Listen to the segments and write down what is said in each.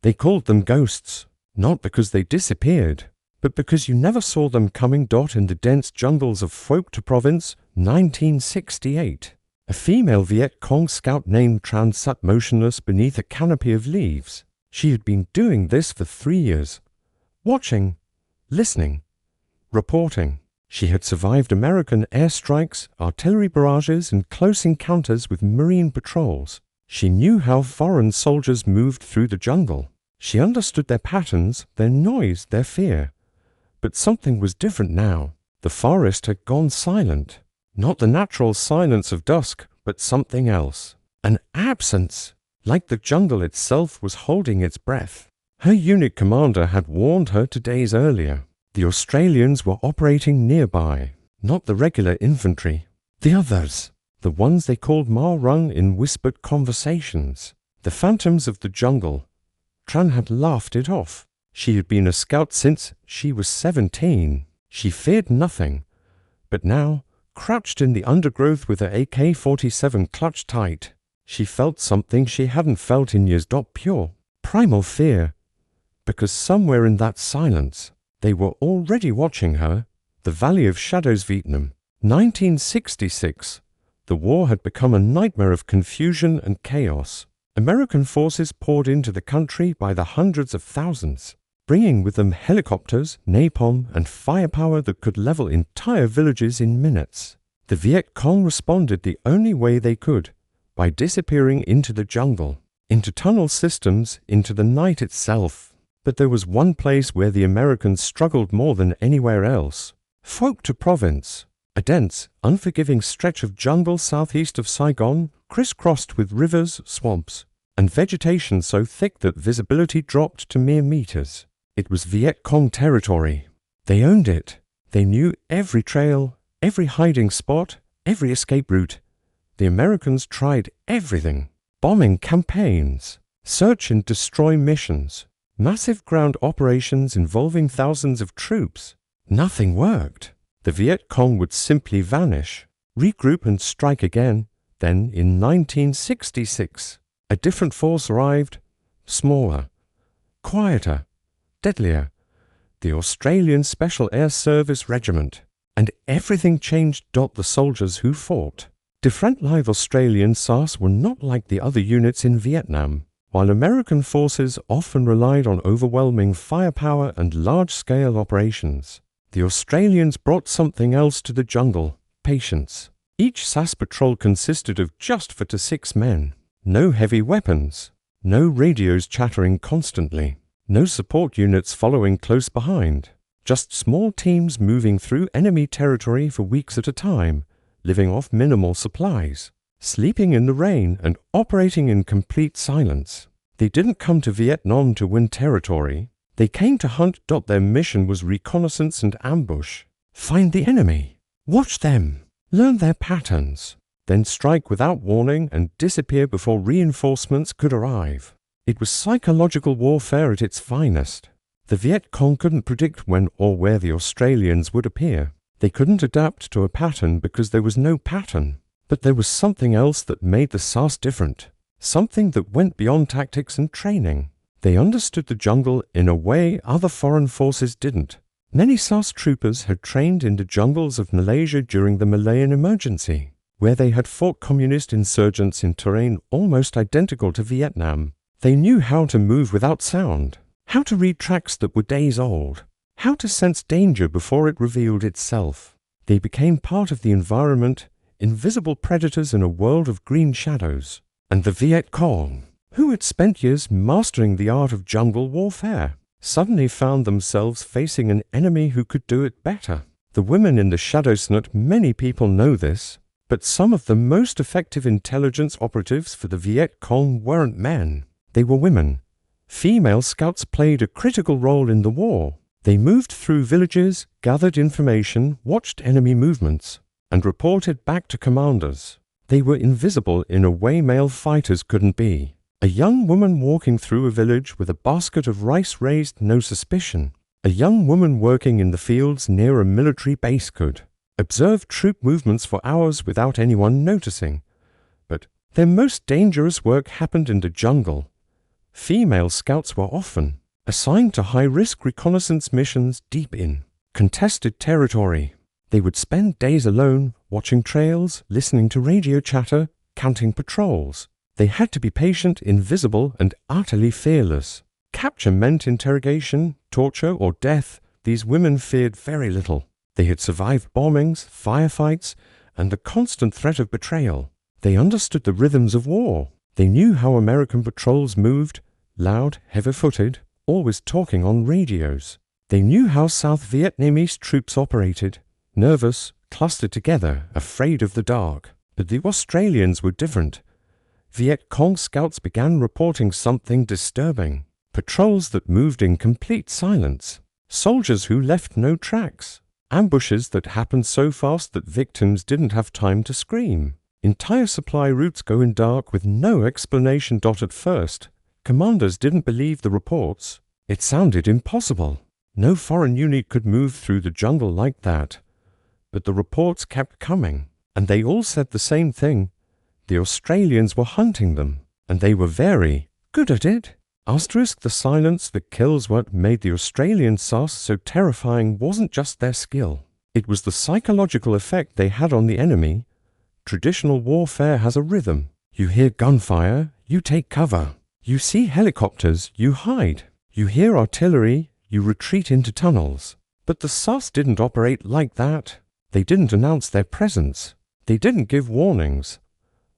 They called them ghosts, not because they disappeared, but because you never saw them coming. In the dense jungles of Phuoc Tuy Province, 1968. A female Viet Cong scout named Tran sat motionless beneath a canopy of leaves. She had been doing this for 3 years. Watching, listening, reporting. She had survived American airstrikes, artillery barrages, and close encounters with Marine patrols. She knew how foreign soldiers moved through the jungle. She understood their patterns, their noise, their fear. But something was different now. The forest had gone silent. Not the natural silence of dusk, but something else. An absence, like the jungle itself was holding its breath. Her unit commander had warned her 2 days earlier. The Australians were operating nearby, not the regular infantry. The others, the ones they called Ma Rung in whispered conversations. The phantoms of the jungle. Tran had laughed it off. She had been a scout since she was 17. She feared nothing. But now, crouched in the undergrowth with her AK-47 clutched tight, she felt something she hadn't felt in years. Pure, primal fear. Because somewhere in that silence, they were already watching her. The Valley of Shadows, Vietnam, 1966. The war had become a nightmare of confusion and chaos. American forces poured into the country by the hundreds of thousands, bringing with them helicopters, napalm, and firepower that could level entire villages in minutes. The Viet Cong responded the only way they could, by disappearing into the jungle, into tunnel systems, into the night itself. But there was one place where the Americans struggled more than anywhere else. Phuoc Tuy Province, a dense, unforgiving stretch of jungle southeast of Saigon, crisscrossed with rivers, swamps, and vegetation so thick that visibility dropped to mere meters. It was Viet Cong territory. They owned it. They knew every trail, every hiding spot, every escape route. The Americans tried everything. Bombing campaigns, search and destroy missions, massive ground operations involving thousands of troops. Nothing worked. The Viet Cong would simply vanish, regroup and strike again. Then, in 1966, a different force arrived, smaller, quieter, deadlier, the Australian Special Air Service Regiment. And everything changed. The soldiers who fought. Different live Australian SAS were not like the other units in Vietnam. While American forces often relied on overwhelming firepower and large-scale operations, the Australians brought something else to the jungle: patience. Each SAS patrol consisted of just 4 to 6 men. No heavy weapons, no radios chattering constantly, no support units following close behind. Just small teams moving through enemy territory for weeks at a time, living off minimal supplies, sleeping in the rain and operating in complete silence. They didn't come to Vietnam to win territory. They came to hunt. Their mission was reconnaissance and ambush. Find the enemy, watch them, learn their patterns, then strike without warning and disappear before reinforcements could arrive. It was psychological warfare at its finest. The Viet Cong couldn't predict when or where the Australians would appear. They couldn't adapt to a pattern because there was no pattern. But there was something else that made the SAS different. Something that went beyond tactics and training. They understood the jungle in a way other foreign forces didn't. Many SAS troopers had trained in the jungles of Malaysia during the Malayan emergency, where they had fought communist insurgents in terrain almost identical to Vietnam. They knew how to move without sound, how to read tracks that were days old, how to sense danger before it revealed itself. They became part of the environment, invisible predators in a world of green shadows. And the Viet Cong, who had spent years mastering the art of jungle warfare, suddenly found themselves facing an enemy who could do it better. The women in the shadows. Not many people know this, but some of the most effective intelligence operatives for the Viet Cong weren't men. They were women. Female scouts played a critical role in the war. They moved through villages, gathered information, watched enemy movements, and reported back to commanders. They were invisible in a way male fighters couldn't be. A young woman walking through a village with a basket of rice raised no suspicion. A young woman working in the fields near a military base could observe troop movements for hours without anyone noticing. But their most dangerous work happened in the jungle, Female scouts were often assigned to high-risk reconnaissance missions deep in contested territory. They would spend days alone, watching trails, listening to radio chatter, counting patrols. They had to be patient, invisible, and utterly fearless. Capture meant interrogation, torture, or death. These women feared very little. They had survived bombings, firefights, and the constant threat of betrayal. They understood the rhythms of war. They knew how American patrols moved, loud, heavy-footed, always talking on radios. They knew how South Vietnamese troops operated, nervous, clustered together, afraid of the dark. But the Australians were different. Viet Cong scouts began reporting something disturbing. Patrols that moved in complete silence. Soldiers who left no tracks. Ambushes that happened so fast that victims didn't have time to scream. Entire supply routes go in dark with no explanation. At first, commanders didn't believe the reports. It sounded impossible. No foreign unit could move through the jungle like that. But the reports kept coming, and they all said the same thing. The Australians were hunting them, and they were very good at it. The silence that kills. What made the Australian SAS so terrifying wasn't just their skill. It was the psychological effect they had on the enemy. Traditional warfare has a rhythm. You hear gunfire, you take cover. You see helicopters, you hide. You hear artillery, you retreat into tunnels. But the SAS didn't operate like that. They didn't announce their presence. They didn't give warnings.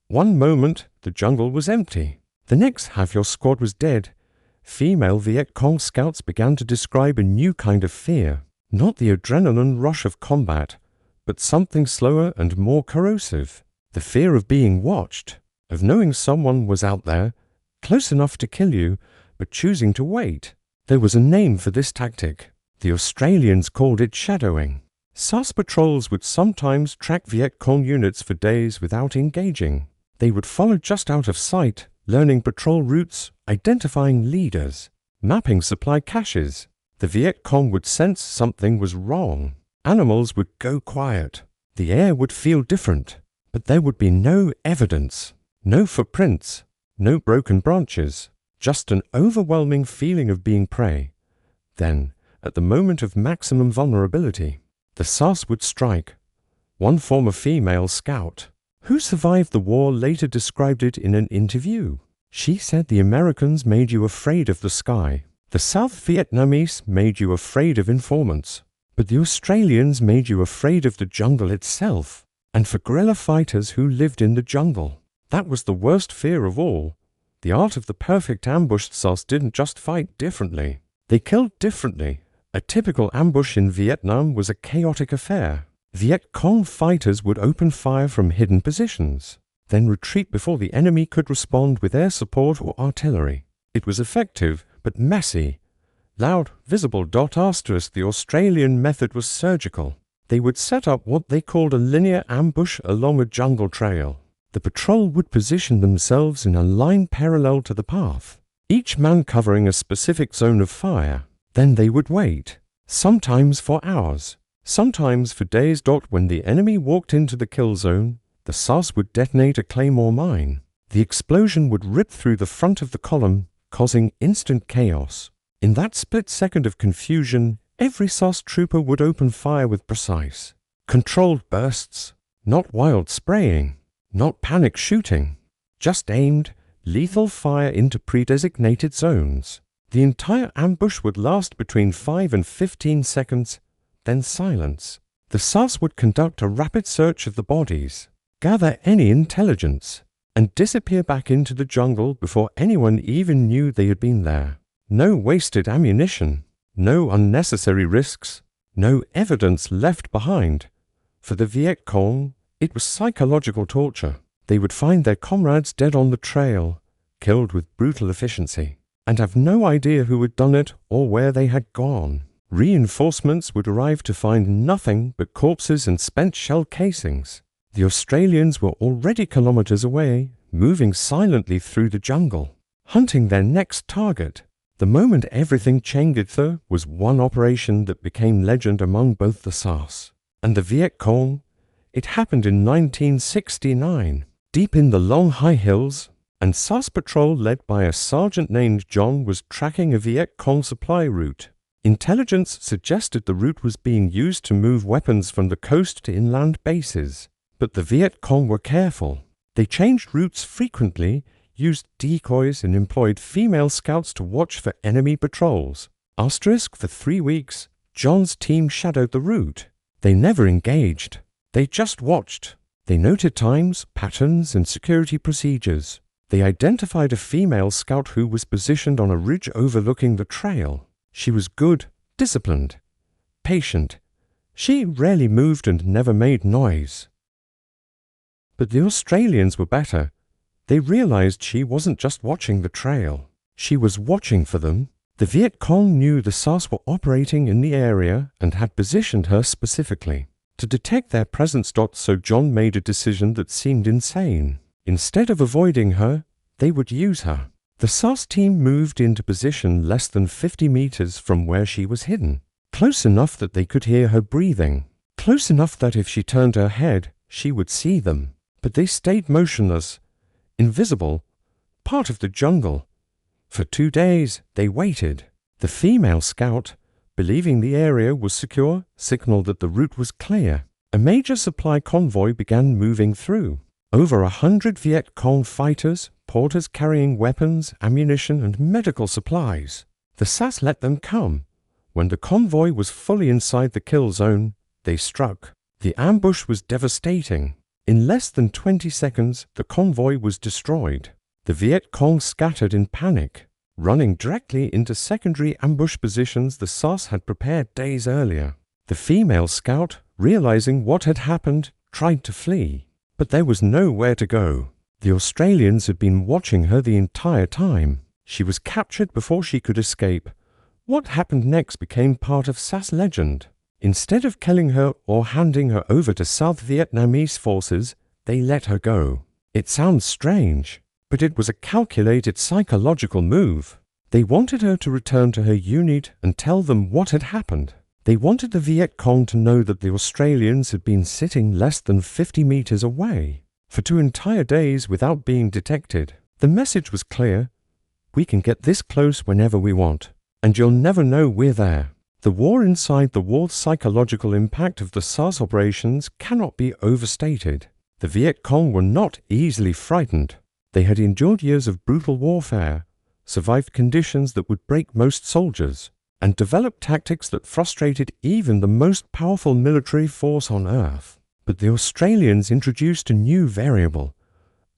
One moment, the jungle was empty. The next, half your squad was dead. Female Viet Cong scouts began to describe a new kind of fear. Not the adrenaline rush of combat, but something slower and more corrosive. The fear of being watched, of knowing someone was out there, close enough to kill you, but choosing to wait. There was a name for this tactic. The Australians called it shadowing. SAS patrols would sometimes track Viet Cong units for days without engaging. They would follow just out of sight, learning patrol routes, identifying leaders, mapping supply caches. The Viet Cong would sense something was wrong. Animals would go quiet. The air would feel different. But there would be no evidence, no footprints, no broken branches, just an overwhelming feeling of being prey. Then, at the moment of maximum vulnerability, the SAS would strike. One former female scout, who survived the war, later described it in an interview. She said the Americans made you afraid of the sky. The South Vietnamese made you afraid of informants. But the Australians made you afraid of the jungle itself, and for guerrilla fighters who lived in the jungle. That was the worst fear of all. The art of the perfect ambush. SAS didn't just fight differently. They killed differently. A typical ambush in Vietnam was a chaotic affair. Viet Cong fighters would open fire from hidden positions, then retreat before the enemy could respond with air support or artillery. It was effective, but messy. Loud, visible. The Australian method was surgical. They would set up what they called a linear ambush along a jungle trail. The patrol would position themselves in a line parallel to the path, each man covering a specific zone of fire. Then they would wait, sometimes for hours, sometimes for days. When the enemy walked into the kill zone, the SAS would detonate a claymore mine. The explosion would rip through the front of the column, causing instant chaos. In that split second of confusion, every SAS trooper would open fire with precise, controlled bursts, not wild spraying, not panic shooting, just aimed, lethal fire into pre-designated zones. The entire ambush would last between 5 and 15 seconds, then silence. The SAS would conduct a rapid search of the bodies, gather any intelligence, and disappear back into the jungle before anyone even knew they had been there. No wasted ammunition, no unnecessary risks, no evidence left behind. For the Viet Cong, it was psychological torture. They would find their comrades dead on the trail, killed with brutal efficiency, and have no idea who had done it or where they had gone. Reinforcements would arrive to find nothing but corpses and spent shell casings. The Australians were already kilometers away, moving silently through the jungle, hunting their next target. The moment everything changed, there was one operation that became legend among both the SAS and the Viet Cong. It happened in 1969, deep in the long high hills, and SAS patrol led by a sergeant named John was tracking a Viet Cong supply route. Intelligence suggested the route was being used to move weapons from the coast to inland bases. But the Viet Cong were careful. They changed routes frequently, used decoys, and employed female scouts to watch for enemy patrols. For 3 weeks, John's team shadowed the route. They never engaged. They just watched. They noted times, patterns, and security procedures. They identified a female scout who was positioned on a ridge overlooking the trail. She was good, disciplined, patient. She rarely moved and never made noise. But the Australians were better. They realized she wasn't just watching the trail. She was watching for them. The Viet Cong knew the SAS were operating in the area and had positioned her specifically to detect their presence. So John made a decision that seemed insane. Instead of avoiding her, they would use her. The SAS team moved into position less than 50 meters from where she was hidden, close enough that they could hear her breathing, close enough that if she turned her head, she would see them. But they stayed motionless, invisible, part of the jungle. For 2 days, they waited. The female scout, believing the area was secure, signaled that the route was clear. A major supply convoy began moving through. Over 100 Viet Cong fighters, porters carrying weapons, ammunition, and medical supplies. The SAS let them come. When the convoy was fully inside the kill zone, they struck. The ambush was devastating. In less than 20 seconds, the convoy was destroyed. The Viet Cong scattered in panic, running directly into secondary ambush positions the SAS had prepared days earlier. The female scout, realizing what had happened, tried to flee. But there was nowhere to go. The Australians had been watching her the entire time. She was captured before she could escape. What happened next became part of SAS legend. Instead of killing her or handing her over to South Vietnamese forces, they let her go. It sounds strange, but it was a calculated psychological move. They wanted her to return to her unit and tell them what had happened. They wanted the Viet Cong to know that the Australians had been sitting less than 50 meters away for 2 entire days without being detected. The message was clear: we can get this close whenever we want, and you'll never know we're there. The war inside the wall psychological impact of the SAS operations cannot be overstated. The Viet Cong were not easily frightened. They had endured years of brutal warfare, survived conditions that would break most soldiers, and developed tactics that frustrated even the most powerful military force on Earth. But the Australians introduced a new variable: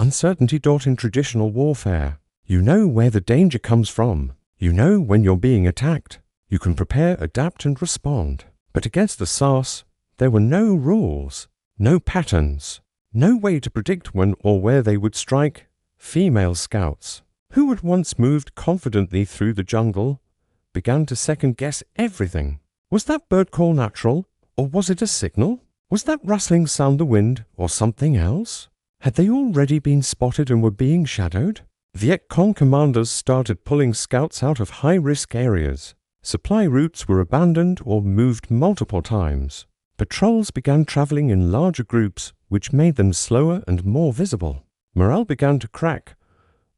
uncertainty. In traditional warfare, you know where the danger comes from. You know when you're being attacked. You can prepare, adapt, and respond. But against the SAS, there were no rules, no patterns, no way to predict when or where they would strike. Female scouts, who had once moved confidently through the jungle, began to second-guess everything. Was that bird call natural, or was it a signal? Was that rustling sound the wind, or something else? Had they already been spotted and were being shadowed? Viet Cong commanders started pulling scouts out of high-risk areas. Supply routes were abandoned or moved multiple times. Patrols began traveling in larger groups, which made them slower and more visible. Morale began to crack.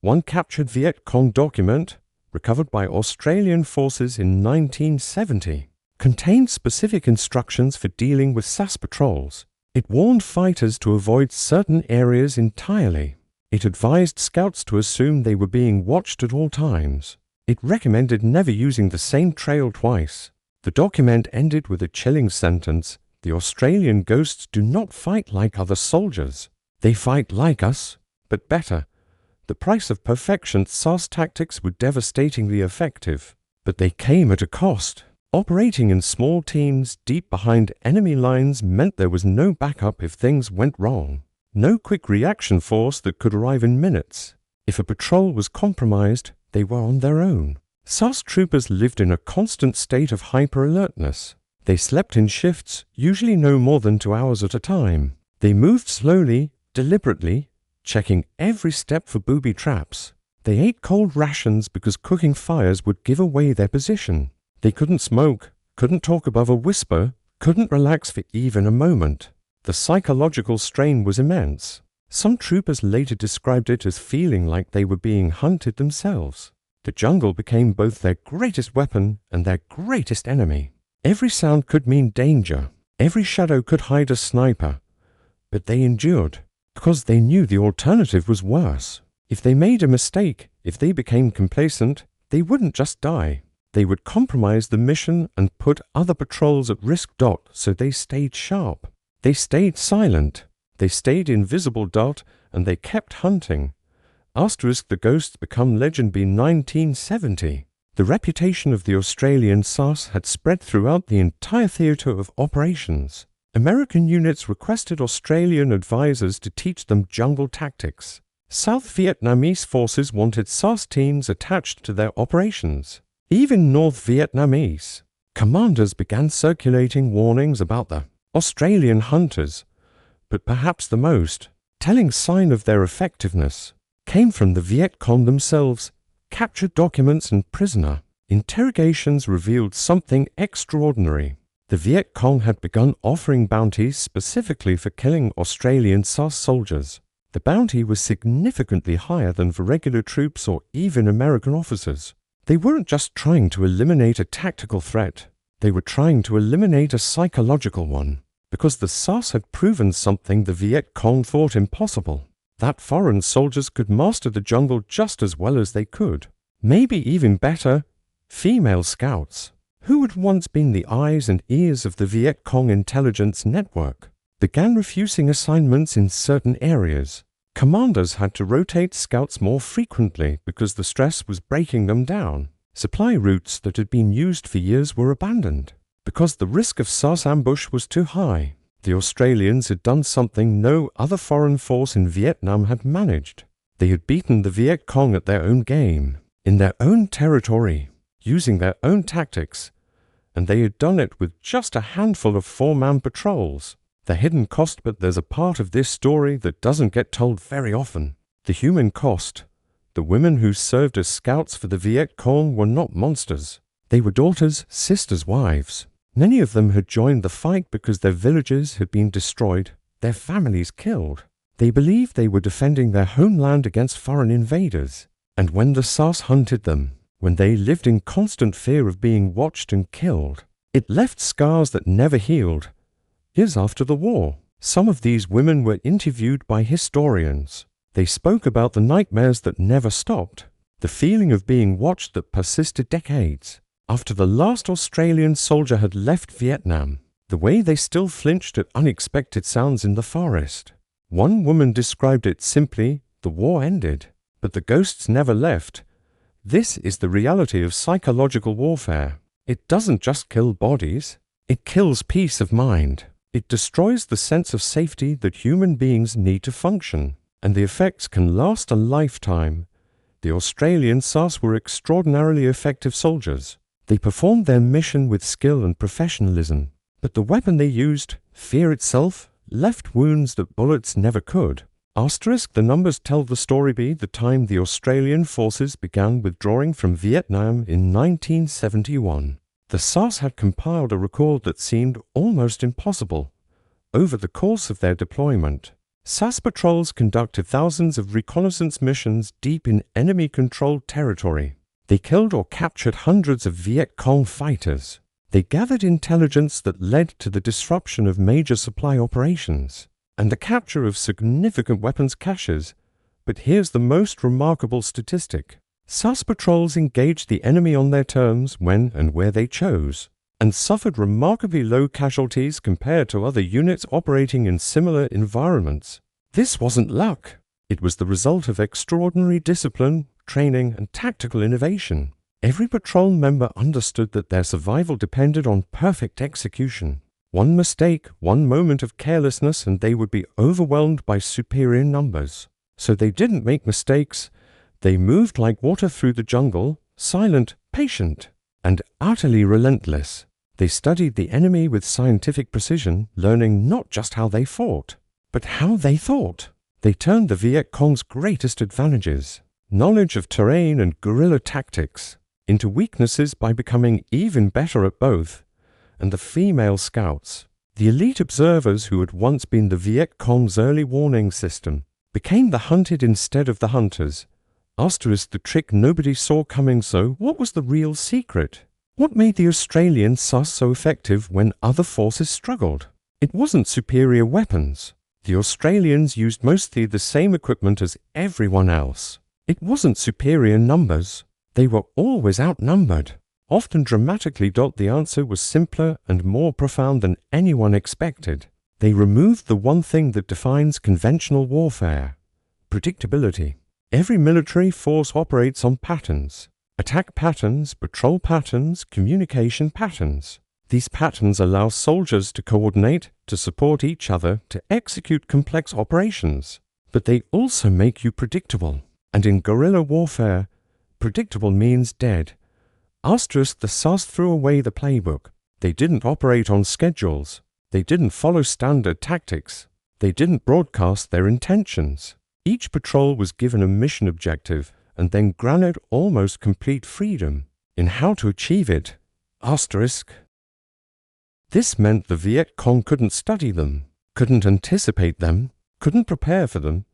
One captured Viet Cong document, recovered by Australian forces in 1970, contained specific instructions for dealing with SAS patrols. It warned fighters to avoid certain areas entirely. It advised scouts to assume they were being watched at all times. It recommended never using the same trail twice. The document ended with a chilling sentence: the Australian ghosts do not fight like other soldiers. They fight like us, but better. The price of perfection. SAS tactics were devastatingly effective, but they came at a cost. Operating in small teams deep behind enemy lines meant there was no backup if things went wrong. No quick reaction force that could arrive in minutes. If a patrol was compromised, they were on their own. SAS troopers lived in a constant state of hyper-alertness. They slept in shifts, usually no more than 2 hours at a time. They moved slowly, deliberately, checking every step for booby traps. They ate cold rations because cooking fires would give away their position. They couldn't smoke, couldn't talk above a whisper, couldn't relax for even a moment. The psychological strain was immense. Some troopers later described it as feeling like they were being hunted themselves. The jungle became both their greatest weapon and their greatest enemy. Every sound could mean danger. Every shadow could hide a sniper. But they endured, because they knew the alternative was worse. If they made a mistake, if they became complacent, they wouldn't just die. They would compromise the mission and put other patrols at risk. So they stayed sharp. They stayed silent. They stayed invisible. And they kept hunting. The ghosts become legend in 1970. The reputation of the Australian SAS had spread throughout the entire theatre of operations. American units requested Australian advisors to teach them jungle tactics. South Vietnamese forces wanted SAS teams attached to their operations. Even North Vietnamese commanders began circulating warnings about the Australian hunters. But perhaps the most telling sign of their effectiveness came from the Viet Cong themselves. Captured documents and prisoner interrogations revealed something extraordinary. The Viet Cong had begun offering bounties specifically for killing Australian SAS soldiers. The bounty was significantly higher than for regular troops or even American officers. They weren't just trying to eliminate a tactical threat. They were trying to eliminate a psychological one, because the SAS had proven something the Viet Cong thought impossible, that foreign soldiers could master the jungle just as well as they could. Maybe even better, female scouts, who had once been the eyes and ears of the Viet Cong intelligence network, began refusing assignments in certain areas. Commanders had to rotate scouts more frequently because the stress was breaking them down. Supply routes that had been used for years were abandoned because the risk of SAS ambush was too high. The Australians had done something no other foreign force in Vietnam had managed. They had beaten the Viet Cong at their own game, in their own territory, using their own tactics, and they had done it with just a handful of four-man patrols. The hidden cost, but there's a part of this story that doesn't get told very often. The human cost. The women who served as scouts for the Viet Cong were not monsters. They were daughters, sisters, wives. Many of them had joined the fight because their villages had been destroyed, their families killed. They believed they were defending their homeland against foreign invaders. And when the SAS hunted them, when they lived in constant fear of being watched and killed, it left scars that never healed. Years after the war, some of these women were interviewed by historians. They spoke about the nightmares that never stopped, the feeling of being watched that persisted decades. After the last Australian soldier had left Vietnam, the way they still flinched at unexpected sounds in the forest. One woman described it simply, the war ended, but the ghosts never left. This is the reality of psychological warfare. It doesn't just kill bodies, it kills peace of mind. It destroys the sense of safety that human beings need to function, and the effects can last a lifetime. The Australian SAS were extraordinarily effective soldiers. They performed their mission with skill and professionalism, but the weapon they used, fear itself, left wounds that bullets never could. The numbers tell the story by the time the Australian forces began withdrawing from Vietnam in 1971. The SAS had compiled a record that seemed almost impossible. Over the course of their deployment, SAS patrols conducted thousands of reconnaissance missions deep in enemy-controlled territory. They killed or captured hundreds of Viet Cong fighters. They gathered intelligence that led to the disruption of major supply operations and the capture of significant weapons caches. But here's the most remarkable statistic. SAS patrols engaged the enemy on their terms when and where they chose, and suffered remarkably low casualties compared to other units operating in similar environments. This wasn't luck. It was the result of extraordinary discipline, training, and tactical innovation. Every patrol member understood that their survival depended on perfect execution. One mistake, one moment of carelessness, and they would be overwhelmed by superior numbers. So they didn't make mistakes. They moved like water through the jungle, silent, patient, and utterly relentless. They studied the enemy with scientific precision, learning not just how they fought, but how they thought. They turned the Viet Cong's greatest advantages, knowledge of terrain and guerrilla tactics, into weaknesses by becoming even better at both. And the female scouts, the elite observers who had once been the Viet Cong's early warning system, became the hunted instead of the hunters. Asterisk the trick nobody saw coming. So what was the real secret? What made the Australian SAS so effective when other forces struggled? It wasn't superior weapons. The Australians used mostly the same equipment as everyone else. It wasn't superior numbers. They were always outnumbered. Often dramatically. The answer was simpler and more profound than anyone expected. They removed the one thing that defines conventional warfare: predictability. Every military force operates on patterns: attack patterns, patrol patterns, communication patterns. These patterns allow soldiers to coordinate, to support each other, to execute complex operations. But they also make you predictable. And in guerrilla warfare, predictable means dead. Asterisk the SAS threw away the playbook. They didn't operate on schedules. They didn't follow standard tactics. They didn't broadcast their intentions. Each patrol was given a mission objective and then granted almost complete freedom in how to achieve it. Asterisk. This meant the Viet Cong couldn't study them, couldn't anticipate them, couldn't prepare for them.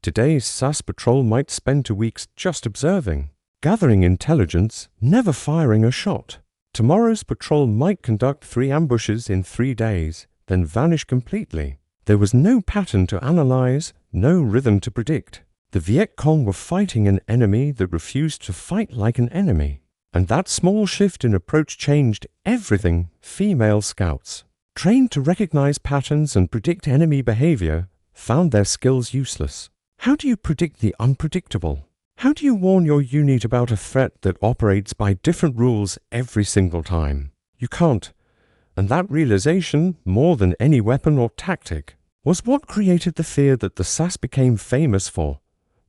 Today's SAS patrol might spend 2 weeks just observing, gathering intelligence, never firing a shot. Tomorrow's patrol might conduct 3 ambushes in 3 days, then vanish completely. There was no pattern to analyze, no rhythm to predict. The Viet Cong were fighting an enemy that refused to fight like an enemy. And that small shift in approach changed everything. Female scouts, trained to recognize patterns and predict enemy behavior, found their skills useless. How do you predict the unpredictable? How do you warn your unit about a threat that operates by different rules every single time? You can't. And that realization, more than any weapon or tactic, was what created the fear that the SAS became famous for: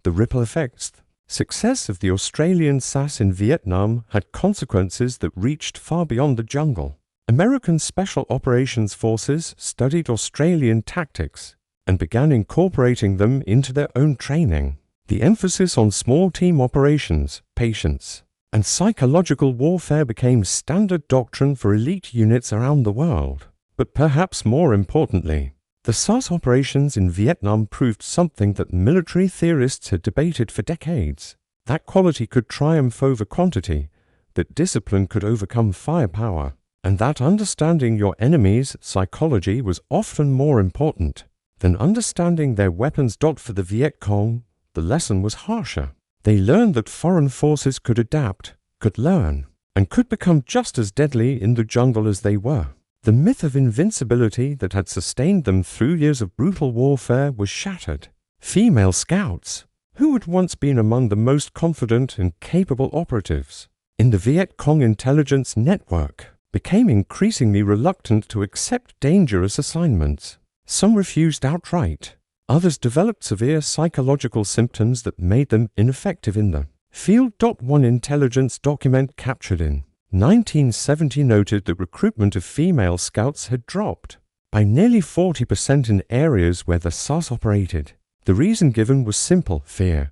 the ripple effects. Success of the Australian SAS in Vietnam had consequences that reached far beyond the jungle. American Special Operations Forces studied Australian tactics and began incorporating them into their own training. The emphasis on small team operations, patience, and psychological warfare became standard doctrine for elite units around the world. But perhaps more importantly, the SAS operations in Vietnam proved something that military theorists had debated for decades: that quality could triumph over quantity, that discipline could overcome firepower, and that understanding your enemy's psychology was often more important than understanding their weapons. For the Viet Cong, the lesson was harsher. They learned that foreign forces could adapt, could learn, and could become just as deadly in the jungle as they were. The myth of invincibility that had sustained them through years of brutal warfare was shattered. Female scouts, who had once been among the most confident and capable operatives in the Viet Cong intelligence network, became increasingly reluctant to accept dangerous assignments. Some refused outright. Others developed severe psychological symptoms that made them ineffective in the field. One intelligence document captured in 1970 noted that recruitment of female scouts had dropped by nearly 40% in areas where the SAS operated. The reason given was simple: fear.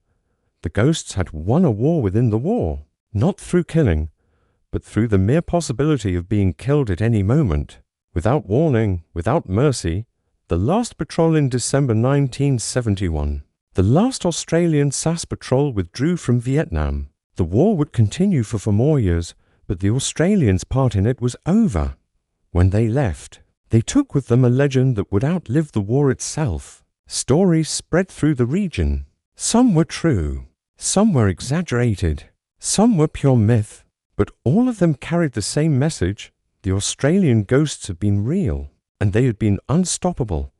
The ghosts had won a war within the war, not through killing, but through the mere possibility of being killed at any moment, without warning, without mercy. The last patrol in December 1971. The last Australian SAS patrol withdrew from Vietnam. The war would continue for 4 more years, but the Australians' part in it was over. When they left, they took with them a legend that would outlive the war itself. Stories spread through the region. Some were true, some were exaggerated, some were pure myth, but all of them carried the same message: the Australian ghosts had been real, and they had been unstoppable.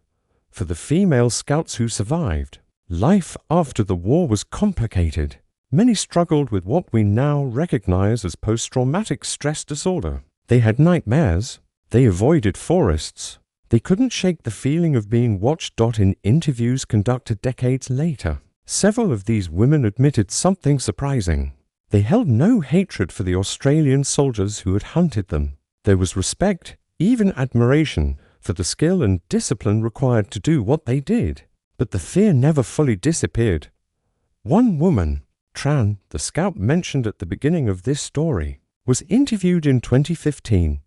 For the female scouts who survived, life after the war was complicated. Many struggled with what we now recognize as post-traumatic stress disorder. They had nightmares. They avoided forests. They couldn't shake the feeling of being watched. In interviews conducted decades later, several of these women admitted something surprising. They held no hatred for the Australian soldiers who had hunted them. There was respect, even admiration, for the skill and discipline required to do what they did. But the fear never fully disappeared. One woman, Tran, the scout mentioned at the beginning of this story, was interviewed in 2015.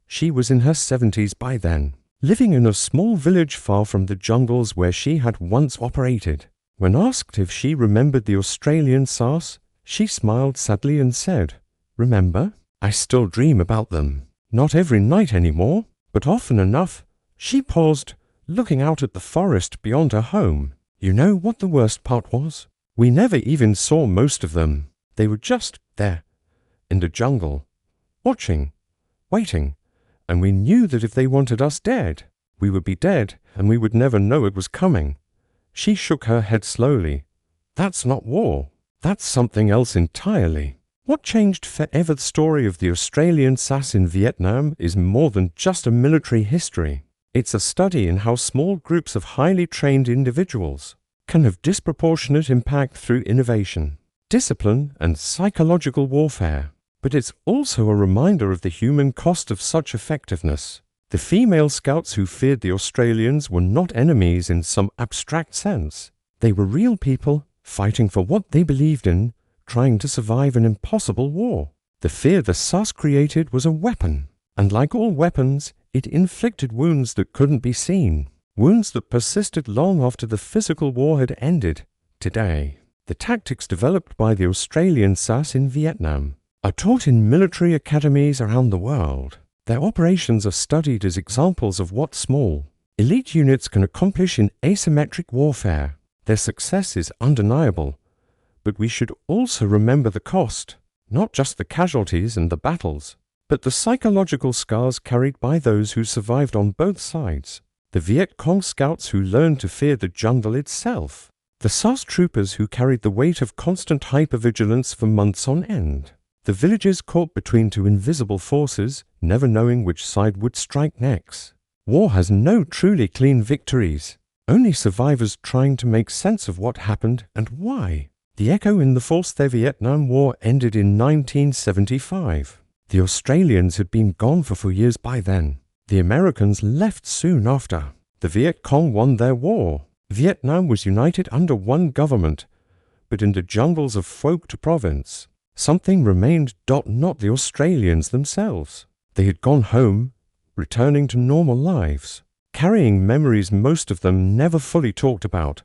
She was in her 70s by then, living in a small village far from the jungles where she had once operated. When asked if she remembered the Australian SAS, she smiled sadly and said, "Remember? I still dream about them. Not every night anymore, but often enough." She paused, looking out at the forest beyond her home. You know what the worst part was? We never even saw most of them. They were just there, in the jungle, watching, waiting, and we knew that if they wanted us dead, we would be dead and we would never know it was coming. She shook her head slowly. That's not war. That's something else entirely. What changed forever the story of the Australian SAS in Vietnam is more than just a military history. It's a study in how small groups of highly trained individuals can have disproportionate impact through innovation, discipline, and psychological warfare. But it's also a reminder of the human cost of such effectiveness. The female scouts who feared the Australians were not enemies in some abstract sense. They were real people fighting for what they believed in, trying to survive an impossible war. The fear the SAS created was a weapon, and like all weapons, it inflicted wounds that couldn't be seen, wounds that persisted long after the physical war had ended. Today, the tactics developed by the Australian SAS in Vietnam are taught in military academies around the world. Their operations are studied as examples of what small, elite units can accomplish in asymmetric warfare. Their success is undeniable, but we should also remember the cost, not just the casualties and the battles, but the psychological scars carried by those who survived on both sides. The Viet Cong scouts who learned to fear the jungle itself. The SAS troopers who carried the weight of constant hypervigilance for months on end. The villagers caught between two invisible forces, never knowing which side would strike next. War has no truly clean victories, only survivors trying to make sense of what happened and why. The echo in the force their Vietnam War ended in 1975. The Australians had been gone for 4 years by then. The Americans left soon after. The Viet Cong won their war. Vietnam was united under one government, but in the jungles of Phuoc Tuy Province, something remained. Not the Australians themselves. They had gone home, returning to normal lives, carrying memories most of them never fully talked about.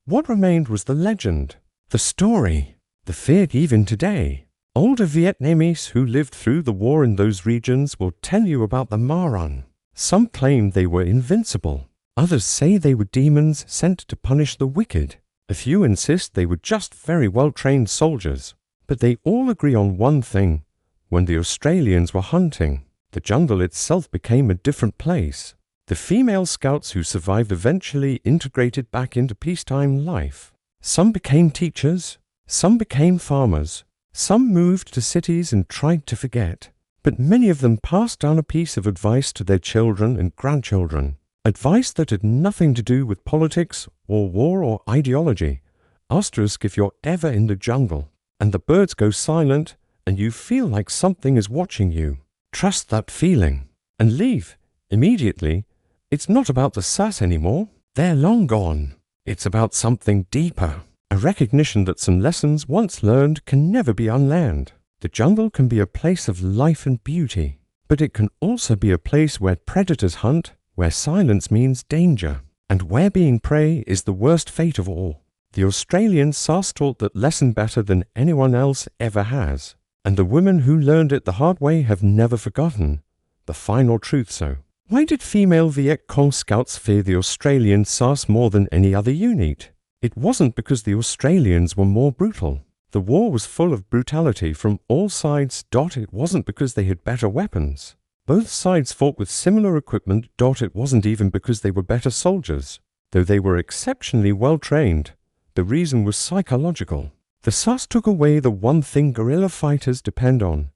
What remained was the legend, the story, the fear even today. Older Vietnamese who lived through the war in those regions will tell you about the Ma Run. Some claim they were invincible. Others say they were demons sent to punish the wicked. A few insist they were just very well-trained soldiers. But they all agree on one thing. When the Australians were hunting, the jungle itself became a different place. The female scouts who survived eventually integrated back into peacetime life. Some became teachers, some became farmers. Some moved to cities and tried to forget, but many of them passed down a piece of advice to their children and grandchildren, advice that had nothing to do with politics or war or ideology. Asterisk if you're ever in the jungle, and the birds go silent, and you feel like something is watching you. Trust that feeling, and leave, immediately. It's not about the SAS anymore. They're long gone. It's about something deeper. A recognition that some lessons once learned can never be unlearned. The jungle can be a place of life and beauty, but it can also be a place where predators hunt, where silence means danger, and where being prey is the worst fate of all. The Australian SAS taught that lesson better than anyone else ever has, and the women who learned it the hard way have never forgotten the final truth. So, why did female Viet Cong scouts fear the Australian SAS more than any other unit? It wasn't because the Australians were more brutal. The war was full of brutality from all sides. It wasn't because they had better weapons. Both sides fought with similar equipment. It wasn't even because they were better soldiers. Though they were exceptionally well trained, the reason was psychological. The SAS took away the one thing guerrilla fighters depend on: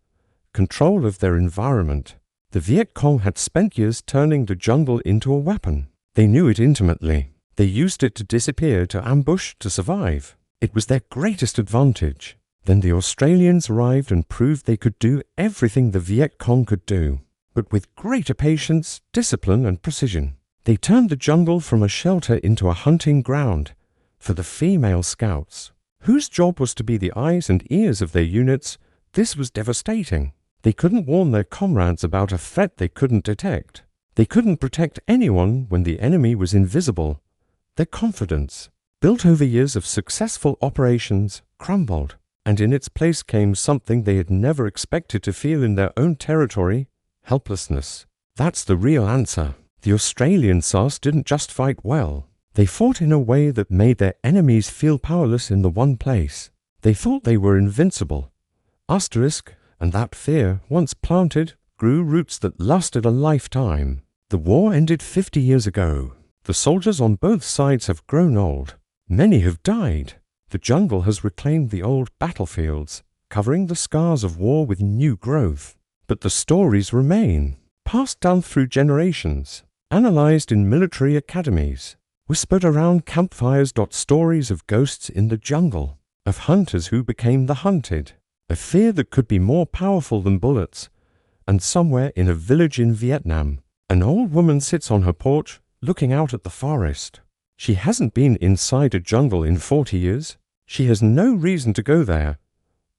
control of their environment. The Viet Cong had spent years turning the jungle into a weapon. They knew it intimately. They used it to disappear, to ambush, to survive. It was their greatest advantage. Then the Australians arrived and proved they could do everything the Viet Cong could do, but with greater patience, discipline, and precision. They turned the jungle from a shelter into a hunting ground for the female scouts, whose job was to be the eyes and ears of their units. This was devastating. They couldn't warn their comrades about a threat they couldn't detect. They couldn't protect anyone when the enemy was invisible. Their confidence, built over years of successful operations, crumbled, and in its place came something they had never expected to feel in their own territory: helplessness. That's the real answer. The Australian SAS didn't just fight well. They fought in a way that made their enemies feel powerless in the one place. They thought they were invincible. And that fear, once planted, grew roots that lasted a lifetime. The war ended 50 years ago. The soldiers on both sides have grown old. Many have died. The jungle has reclaimed the old battlefields, covering the scars of war with new growth. But the stories remain, passed down through generations, analyzed in military academies, whispered around campfires. Stories of ghosts in the jungle, of hunters who became the hunted, a fear that could be more powerful than bullets. And somewhere in a village in Vietnam, an old woman sits on her porch, looking out at the forest. She hasn't been inside a jungle in 40 years. She has no reason to go there.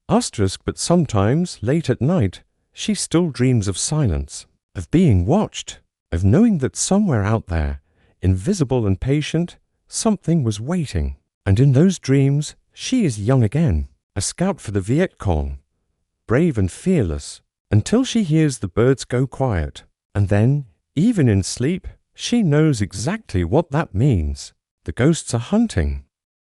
But sometimes, late at night, she still dreams of silence, of being watched, of knowing that somewhere out there, invisible and patient, something was waiting. And in those dreams, she is young again, a scout for the Viet Cong, brave and fearless, until she hears the birds go quiet. And then, even in sleep, she knows exactly what that means. The ghosts are hunting.